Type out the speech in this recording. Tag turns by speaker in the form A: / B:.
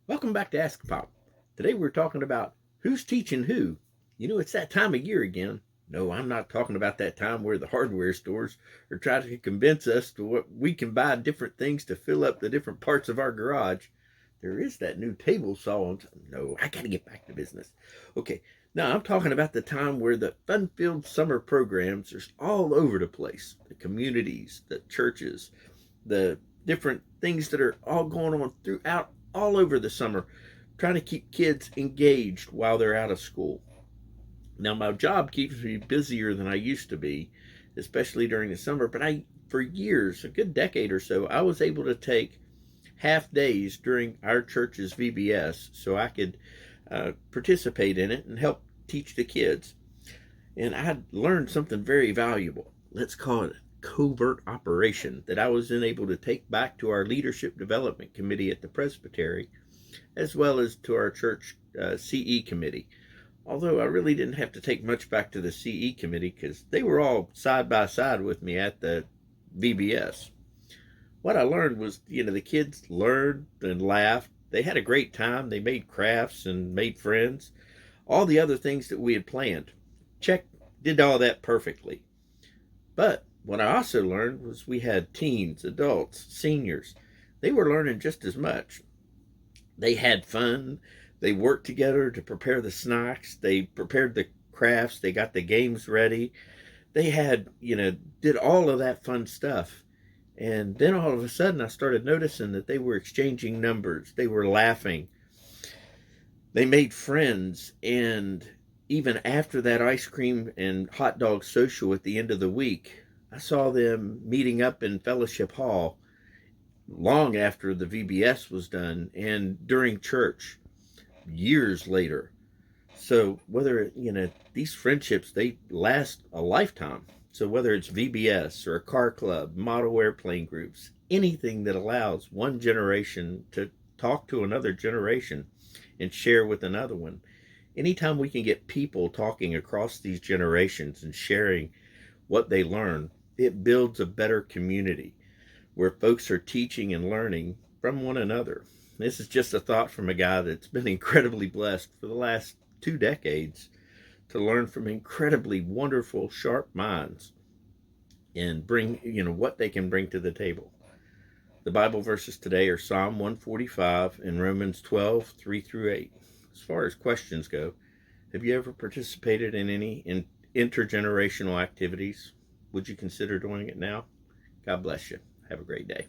A: Welcome back to AskAPop. Today we're talking about who's teaching who. It's that time of year again. No, I'm not talking about that time where the hardware stores are trying to convince us to what we can buy different things to fill up the different parts of our garage. There is that new table saw. No, I got to get back to business. Okay, now I'm talking about the time where the fun-filled summer programs are all over the place. The communities, the churches, the different things that are all going on throughout all over the summer, trying to keep kids engaged while they're out of school. Now, my job keeps me busier than I used to be, especially during the summer, but for years, a good decade or so, I was able to take half days during our church's VBS so I could participate in it and help teach the kids. And I learned something very valuable. Let's call it a covert operation that I was then able to take back to our leadership development committee at the presbytery, as well as to our church CE committee. Although I really didn't have to take much back to the CE committee because they were all side by side with me at the VBS. What I learned was, the kids learned and laughed. They had a great time. They made crafts and made friends. All the other things that we had planned. Check, did all that perfectly. But what I also learned was we had teens, adults, seniors. They were learning just as much. They had fun. They worked together to prepare the snacks. They prepared the crafts. They got the games ready. They had, did all of that fun stuff. And then all of a sudden, I started noticing that they were exchanging numbers. They were laughing. They made friends. And even after that ice cream and hot dog social at the end of the week, I saw them meeting up in Fellowship Hall long after the VBS was done and during church years later. So whether, these friendships, they last a lifetime. So whether it's VBS or a car club, model airplane groups, anything that allows one generation to talk to another generation and share with another one, anytime we can get people talking across these generations and sharing what they learn, it builds a better community where folks are teaching and learning from one another. This is just a thought from a guy that's been incredibly blessed for the last 2 decades to learn from incredibly wonderful, sharp minds and bring, what they can bring to the table. The Bible verses today are Psalm 145 and Romans 12:3-8. As far as questions go, have you ever participated in any intergenerational activities? Would you consider doing it now? God bless you. Have a great day.